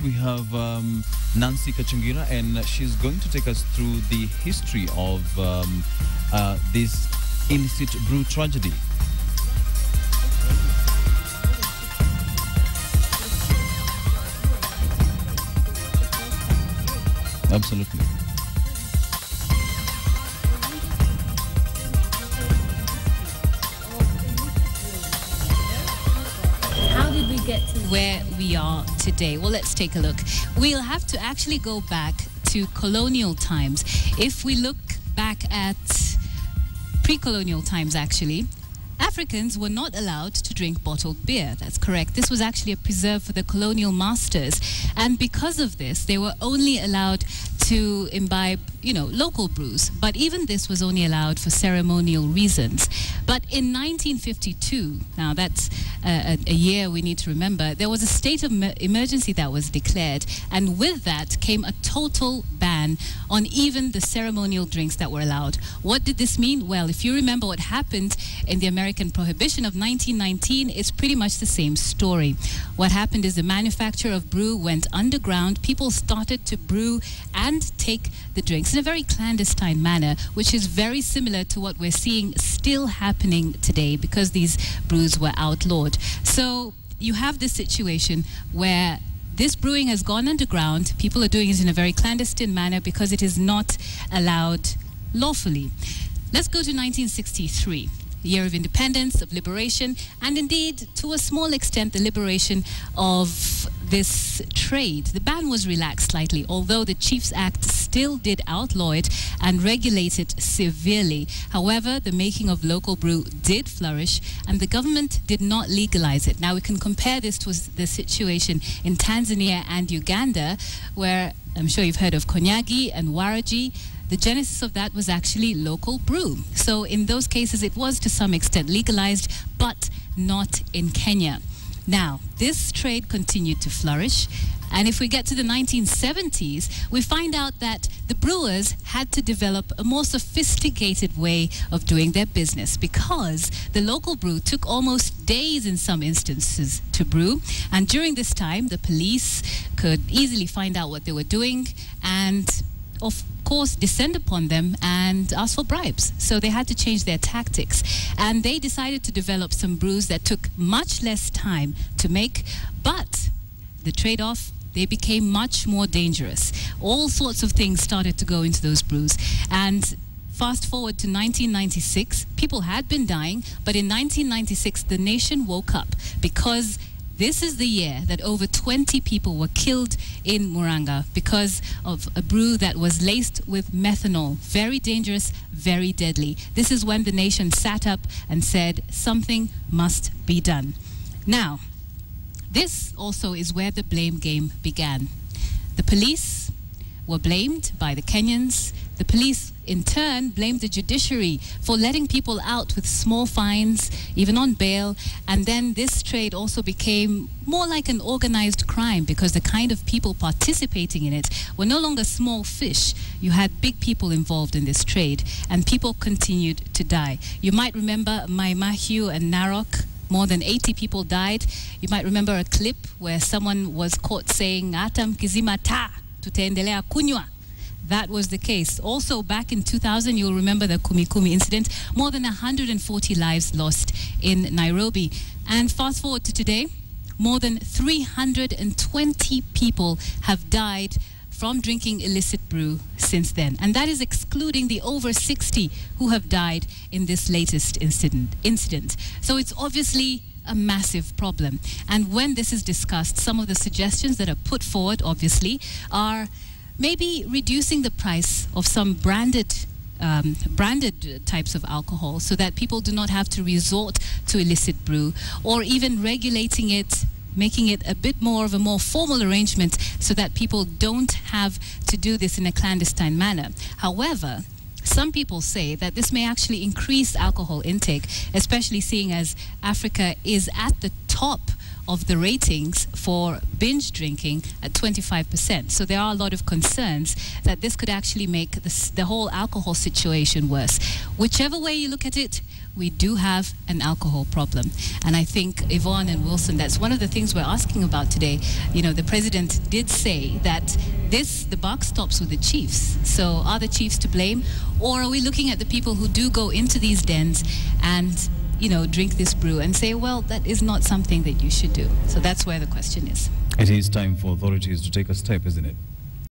we have Nancy Kachungira, and she's going to take us through the history of this illicit brew tragedy. Absolutely. How did we get to where we are today? Well, let's take a look. We'll have to actually go back to colonial times. If we look back at pre-colonial times, actually, Africans were not allowed to drink bottled beer. That's correct. This was actually a preserve for the colonial masters. And because of this, they were only allowed to imbibe, local brews. But even this was only allowed for ceremonial reasons. But in 1952, now that's a year we need to remember, there was a state of emergency that was declared. And with that came a total ban on even the ceremonial drinks that were allowed. What did this mean? Well, if you remember what happened in the American Prohibition of 1919, it's pretty much the same story. What happened is the manufacture of brew went underground. People started to brew and take the drinks in a very clandestine manner, which is very similar to what we're seeing still happening today because these brews were outlawed. So you have this situation where this brewing has gone underground. People are doing it in a very clandestine manner because it is not allowed lawfully. Let's go to 1963. Year of independence, of liberation, and indeed, to a small extent, the liberation of this trade. The ban was relaxed slightly, although the Chiefs Act still did outlaw it and regulate it severely. However, the making of local brew did flourish, and the government did not legalize it. Now, we can compare this to the situation in Tanzania and Uganda, where I'm sure you've heard of Konyagi and Waraji. The genesis of that was actually local brew. So in those cases, it was to some extent legalized, but not in Kenya. Now, this trade continued to flourish. And if we get to the 1970s, we find out that the brewers had to develop a more sophisticated way of doing their business because the local brew took almost days in some instances to brew. And during this time, the police could easily find out what they were doing and, of course, descend upon them and ask for bribes. So they had to change their tactics. And they decided to develop some brews that took much less time to make, but the trade-off, they became much more dangerous. All sorts of things started to go into those brews. And fast forward to 1996, people had been dying, but in 1996, the nation woke up because this is the year that over 20 people were killed in Muranga because of a brew that was laced with methanol. Very dangerous, very deadly. This is when the nation sat up and said something must be done. Now, this also is where the blame game began. The police were blamed by the Kenyans. The police, in turn, blamed the judiciary for letting people out with small fines, even on bail. And then this trade also became more like an organized crime because the kind of people participating in it were no longer small fish. You had big people involved in this trade, and people continued to die. You might remember Mai Mahiu and Narok. More than 80 people died. You might remember a clip where someone was caught saying, "Atam kizima ta, tutaendelea kunywa." That was the case. Also, back in 2000, you'll remember the Kumi Kumi incident. More than 140 lives lost in Nairobi. And fast forward to today, more than 320 people have died from drinking illicit brew since then. And that is excluding the over 60 who have died in this latest incident. So it's obviously a massive problem. And when this is discussed, some of the suggestions that are put forward, obviously, are maybe reducing the price of some branded types of alcohol so that people do not have to resort to illicit brew, or even regulating it, making it a bit more of a more formal arrangement so that people don't have to do this in a clandestine manner. However, some people say that this may actually increase alcohol intake, especially seeing as Africa is at the top of the ratings for binge drinking at 25%. So there are a lot of concerns that this could actually make the whole alcohol situation worse. Whichever way you look at it, we do have an alcohol problem. And I think, Yvonne and Wilson, that's one of the things we're asking about today. You know, the president did say that the buck stops with the chiefs. So are the chiefs to blame? Or are we looking at the people who do go into these dens and, you know, drink this brew and say, well, that is not something that you should do? So that's where the question is. It is time for authorities to take a step, isn't it?